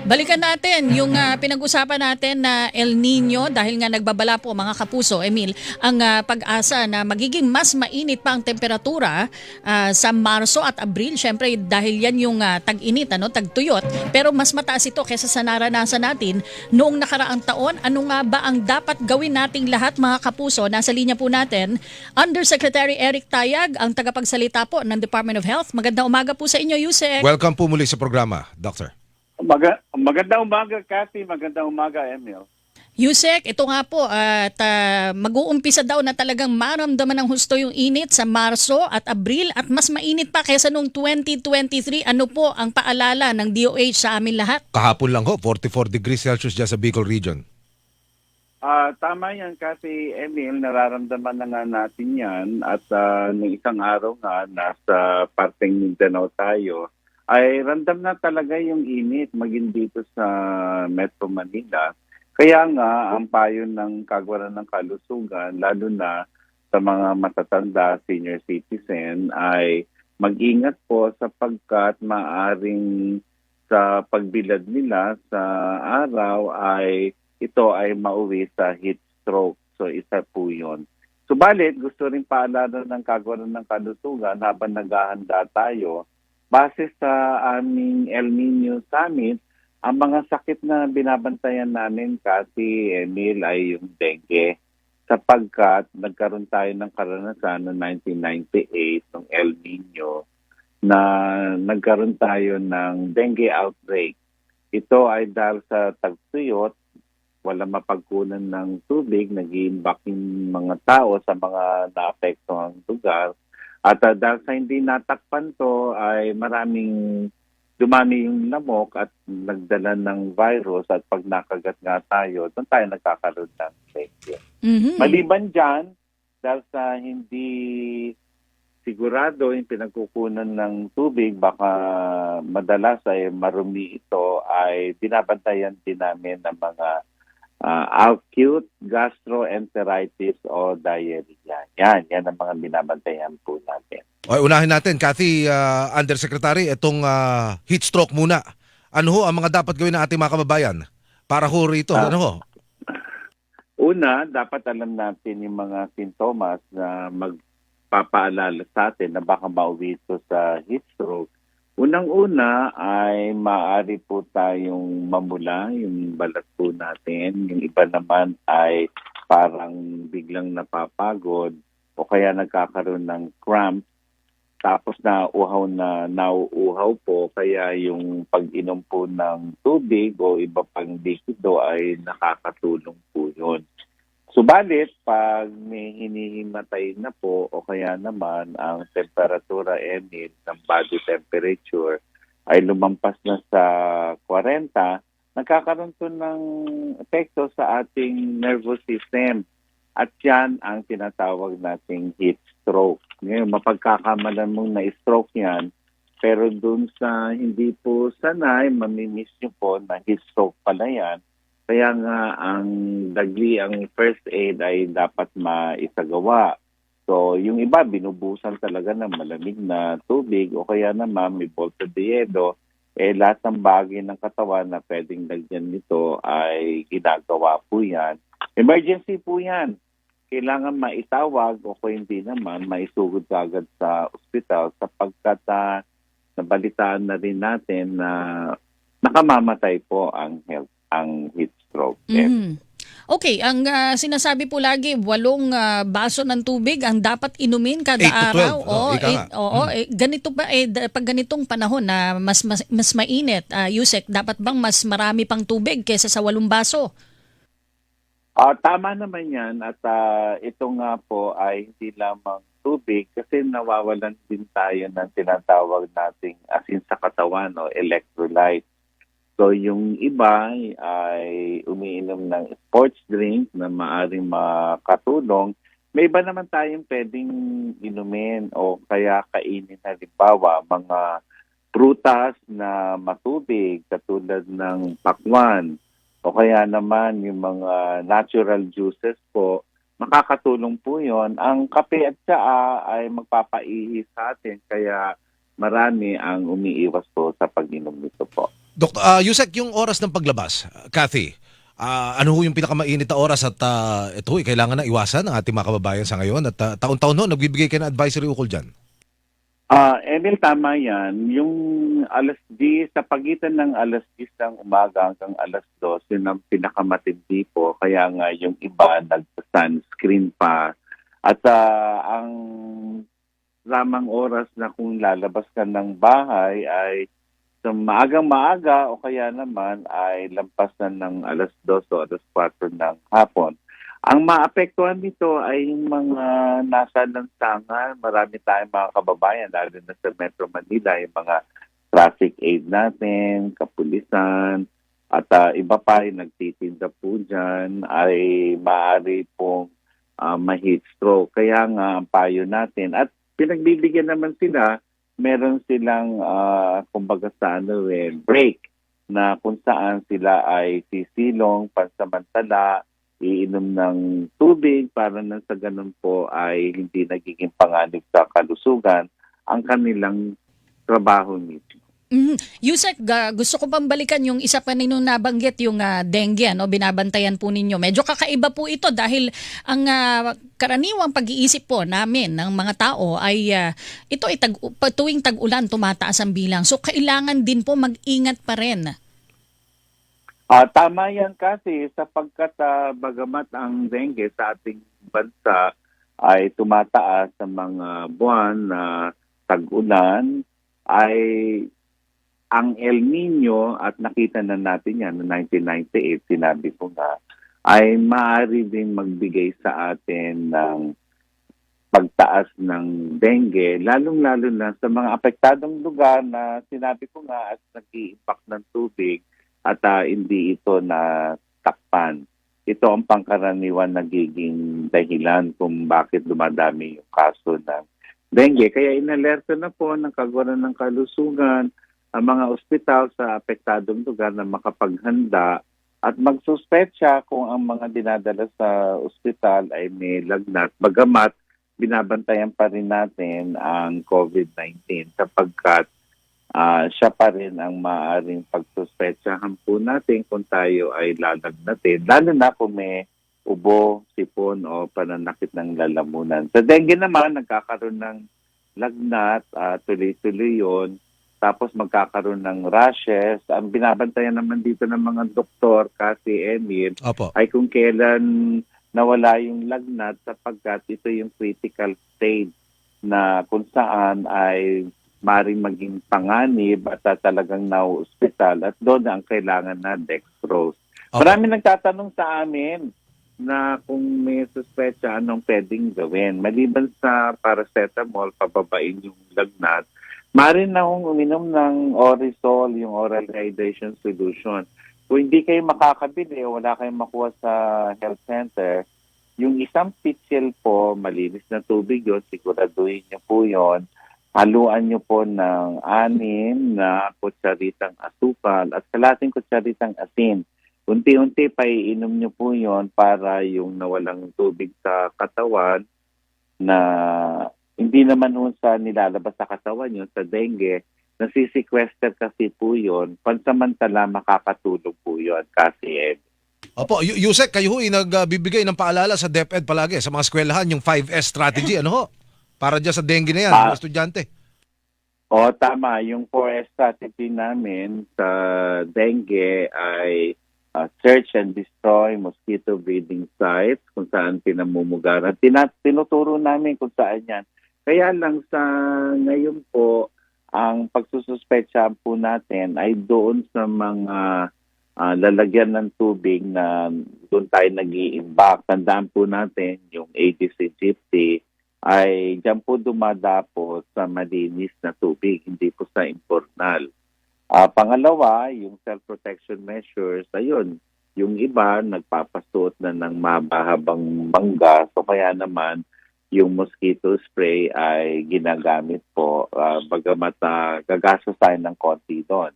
Balikan natin yung pinag-usapan natin na El Nino dahil nga nagbabala po mga kapuso, Emil, ang pag-asa na magiging mas mainit pa ang temperatura sa Marso at Abril. Siyempre dahil yan yung tag-init, tag-tuyot. Pero mas mataas ito kaysa sa naranasan natin noong nakaraang taon. Ano nga ba ang dapat gawin nating lahat mga kapuso? Nasa linya po natin, Undersecretary Eric Tayag, ang tagapagsalita po ng Department of Health. Magandang umaga po sa inyo, Yusek. Welcome po muli sa programa, Doctor. Magandang umaga, Kathy. Magandang umaga, Emil. Yusek, ito nga po at mag-uumpisa daw na talagang maramdaman ng husto yung init sa Marso at Abril at mas mainit pa kaysa noong 2023. Ano po ang paalala ng DOH sa amin lahat? Kahapon lang ho, 44 degrees Celsius dyan sa Bicol region. Tama yan, Kathy, Emil. Nararamdaman na nga natin yan. At nung isang araw nga, nasa parteng Mindanao tayo, ay ramdam na talaga yung init maging dito sa Metro Manila. Kaya nga, ang payo ng Kagawaran ng Kalusugan, lalo na sa mga matatanda, senior citizen, ay mag-ingat po sapagkat maaring sa pagbilad nila sa araw ay ito ay mauwi sa heat stroke. So isa po yun. Subalit, gusto rin paalala ng Kagawaran ng Kalusugan habang naghahanda tayo, base sa aming El Nino Summit, ang mga sakit na binabantayan namin, Kathy, Emil, ay yung dengue. Sapagkat nagkaroon tayo ng karanasan noong 1998, ng El Nino, na nagkaroon tayo ng dengue outbreak. Ito ay dahil sa tagtuyot, wala mapagkunan ng tubig, nag-iimbak yung mga tao sa mga naapektuhang lugar. At dahil sa hindi natakpan to ay maraming dumami yung lamok at nagdala ng virus at pag nakagat nga tayo, doon tayo nagkakaroon ng dengue. Mhm. Maliban dyan, dahil sa hindi sigurado yung pinagkukunan ng tubig, baka madalas ay marumi ito, ay binabantayan din namin ng mga acute gastroenteritis o diarrhea. Yan ang mga binabantayan po natin. Okay, unahin natin, Kathy, Undersecretary, itong heat stroke muna. Ano ho ang mga dapat gawin ng ating mga kababayan para ho rito? Ano ho? Una, dapat alam natin yung mga sintomas na magpapaalala sa atin na baka mauwi ito sa heat stroke. Unang-una ay maaari po tayong mamula, yung balat po natin. Yung iba naman ay parang biglang napapagod o kaya nagkakaroon ng cramp. Tapos nauuhaw po, kaya yung pag-inom po ng tubig o iba pang likido ay nakakatulong po yun. Subalit, pag may hinihimatay na po o kaya naman ang temperatura Emil ng body temperature ay lumampas na sa 40, nagkakaroon to ng epekto sa ating nervous system. At yan ang tinatawag nating heat stroke. Ngayon, mapagkakamalan mong na-stroke yan, pero dun sa hindi po sanay, mamimiss nyo po na heat stroke pala yan. Kaya nga ang first aid ay dapat maisagawa. So yung iba binubusan talaga ng malamig na tubig o kaya naman may bolsa de yedo. Lahat ng bagay ng katawan na pwedeng lagyan nito ay ginagawa po yan. Emergency po yan. Kailangan maitawag o kung hindi naman maisugod agad sa ospital sapagkat nabalitaan na rin natin na nakamamatay po ang heat stroke. Mhm. Okay, ang sinasabi po lagi, 8 baso ng tubig ang dapat inumin kada 8 to 12. araw. Ika nga. Ganito ba pag ganitong panahon na mas mainit, Yusek, dapat bang mas marami pang tubig kaysa sa 8 baso? Tama naman yan at ito nga po ay hindi lamang tubig kasi nawawalan din tayo ng tinatawag nating asin sa katawan o electrolyte. So yung iba ay umiinom ng sports drink na maaaring makatulong. May iba naman tayong pwedeng inumin o kaya kainin, halimbawa mga prutas na matubig katulad ng pakwan o kaya naman yung mga natural juices po, makakatulong po yon. Ang kape at tsaa ay magpapaihi sa atin kaya marami ang umiiwas po sa pag-inom nito po. Yusek, yung oras ng paglabas, Kathy, ano ho yung pinakamainit na oras at ito ho, kailangan na iwasan ng ating mga kababayan sa ngayon at taon-taon ho, nagbibigay kayo ng advisory ukol dyan. Emil, tama yan. Yung alas 10, sa pagitan ng alas 10 ng umaga hanggang alas 2, yun ang pinakamatindi po. Kaya nga yung iba nag-sunscreen pa. At ang lamang oras na kung lalabas ka ng bahay ay sa maagang maaga o kaya naman ay lampasan ng alas 2 o alas 4 ng hapon. Ang maapektuhan nito ay yung mga nasa lansangan. Marami tayong mga kababayan, lalo na sa Metro Manila, yung mga traffic aid natin, kapulisan, at iba pa yung nagtitinda po dyan ay maaari pong ma-heat stroke. Kaya nga ang payo natin, at pinagbibigyan naman sila, meron silang kumbaga sa break na kung saan sila ay sisilong pansamantala, iinom ng tubig para na sa ganun po ay hindi nagiging panganib sa kalusugan ang kanilang trabaho mismo. Yusek, gusto ko pang balikan yung isa pa ninyong nabanggit, yung dengue, no? Binabantayan po ninyo. Medyo kakaiba po ito dahil ang karaniwang pag-iisip po namin ng mga tao ay ito ay tuwing tag-ulan tumataas ang bilang. So kailangan din po mag-ingat pa rin. Tama yan kasi sapagkat bagamat ang dengue sa ating bansa ay tumataas sa mga buwan na tag-ulan, ay ang El Nino, at nakita na natin yan noong 1998, sinabi ko nga, ay maaari din magbigay sa atin ng pagtaas ng dengue, lalong-lalo na sa mga apektadong lugar na sinabi ko nga at nag-i-impact ng tubig at hindi ito na takpan. Ito ang pangkaraniwan nagiging dahilan kung bakit dumadami yung kaso ng dengue. Kaya inalerto na po ng Kagawaran ng Kalusugan ang mga ospital sa apektadong lugar na makapaghanda at magsuspetsa kung ang mga dinadala sa ospital ay may lagnat. Bagamat binabantayan pa rin natin ang COVID-19 sapagkat siya pa rin ang maaaring pagsuspetsahan po natin kung tayo ay lalagnatin, lalo na kung may ubo, sipon o pananakit ng lalamunan. Sa dengue naman, nagkakaroon ng lagnat, tuloy-tuloy yun, tapos magkakaroon ng rashes. Ang binabantayan naman dito ng mga doktor, kasi Emil, Opo. ay kung kailan nawala yung lagnat sapagkat ito yung critical stage na kung saan ay maring maging panganib at talagang na-hospital at doon ang kailangan na dextrose. Okay. Marami nagtatanong sa amin na kung may suspetsa anong pwedeng gawin. Maliban sa paracetamol, pababain yung lagnat, maaaring na kung uminom ng Orisol, yung oral rehydration solution. Kung hindi kayo makakabili o wala kayong makuha sa health center, yung isang pitsil po, malinis na tubig yun, siguraduhin niyo po yun. Haluan niyo po ng 6 na kutsaritang asukal at kalating kutsaritang asin. Unti-unti pa iinom niyo po yon para yung nawalang tubig sa katawan na hindi naman sa nilalabas sa katawan yun, sa dengue, nasisequester kasi po yun, pansamantala makakatulog po yun kasi Opo, Yusek, kayo ho nagbibigay ng paalala sa DepEd palagi sa mga eskwelahan, yung 5S strategy, ano ho? Para dyan sa dengue na yan, mga estudyante. Tama. Yung 4S strategy namin sa dengue ay search and destroy mosquito breeding sites kung saan pinamumugaran. Tinuturo namin kung saan yan. Kaya lang sa ngayon po, ang pagsususpetsa po natin ay doon sa mga lalagyan ng tubig na doon tayo nag-i-imbak. Tandaan po natin yung Aedes aegypti ay diyan po dumadapo sa malinis na tubig, hindi po sa impornal. Pangalawa, yung self-protection measures, ayun, yung iba nagpapasuot na ng mabahabang mangga, so kaya naman yung mosquito spray ay ginagamit po, bagamat gagastos tayo ng konti doon.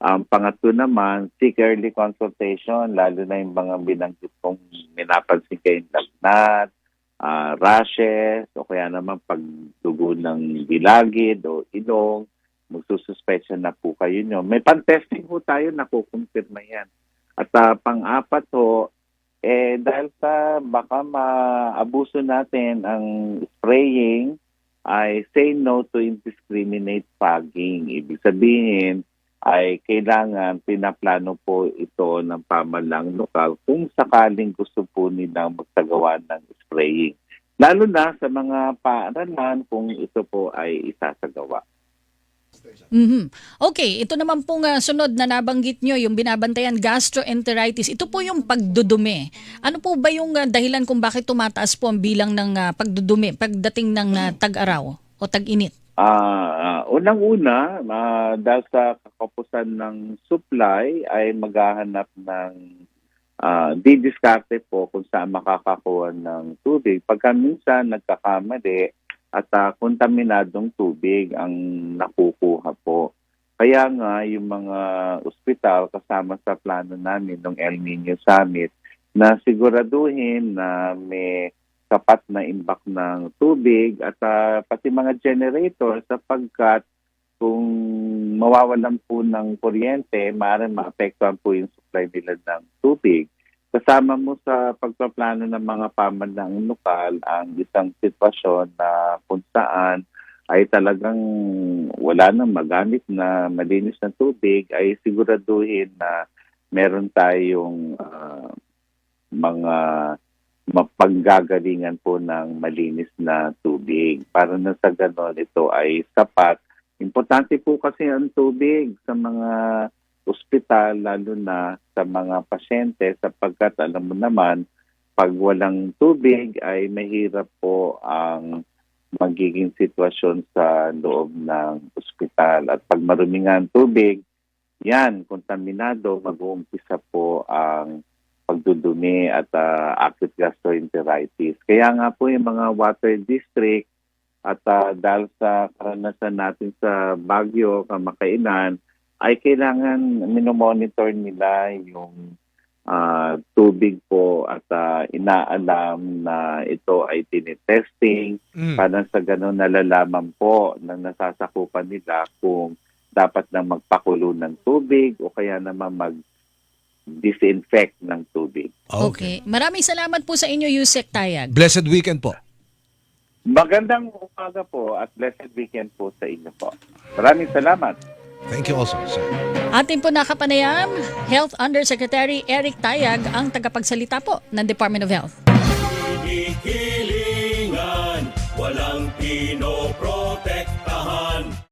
Pangatlo naman, seek early consultation, lalo na yung mga binanggit kong minapansin kayong lagnat, rashes, o kaya naman pagdugo ng bilagid o ilong, magsususpecha na po kayo nyo. May pan-testing po tayo, nakukumpirma yan. At pang-apat ho, dahil sa baka maabuso natin ang spraying, ay say no to indiscriminate fogging. Ibig sabihin ay kailangan pinaplano po ito ng pamahalang lokal kung sakaling gusto po nilang magsagawa ng spraying. Lalo na sa mga paaralan kung ito po ay isasagawa. Mhm. Okay, ito naman pong sunod na nabanggit nyo, yung binabantayan gastroenteritis. Ito po yung pagdudumi. Ano po ba yung dahilan kung bakit tumataas po ang bilang ng pagdudumi pagdating ng tag-araw o tag-init? Unang-una, dahil sa kakapusan ng supply ay maghahanap ng didiskarte po kung saan makakakuha ng tubig. Pagka minsan nagkakamali at kontaminadong tubig ang nakukuha po. Kaya nga yung mga ospital kasama sa plano namin ng El Nino Summit na siguraduhin na may sapat na imbak ng tubig at pati mga generator sapagkat kung mawawalan po ng kuryente, maaaring maapektuhan po yung supply nila ng tubig. Kasama mo sa pagpaplano ng mga pamahalang lokal ang isang sitwasyon na kung saan ay talagang wala nang magamit na malinis na tubig, ay siguraduhin na meron tayong mga mapaggagalingan po ng malinis na tubig. Para na sa ganon, ito ay sapat. Importante po kasi ang tubig sa mga ospital, lalo na sa mga pasyente, sapagkat alam mo naman, pag walang tubig ay mahirap po ang magiging sitwasyon sa loob ng ospital. At pag marumi nga ang tubig, yan, kontaminado, mag-uumpisa po ang pagdudumi at acute gastroenteritis. Kaya nga po yung mga water district at dahil sa karanasan natin sa Baguio, Kamakailan, ay kailangan minomonitor nila yung tubig po at inaalam na ito ay tinitesting para sa ganun nalalaman po na nasasakupan nila kung dapat na magpakulo ng tubig o kaya naman mag-disinfect ng tubig. Okay. Maraming salamat po sa inyo, Yusek Tayag. Blessed weekend po. Magandang umaga po at blessed weekend po sa inyo po. Maraming salamat. Thank you also, sir. Atin po nakapanayam, Health Undersecretary Eric Tayag ang tagapagsalita po ng Department of Health.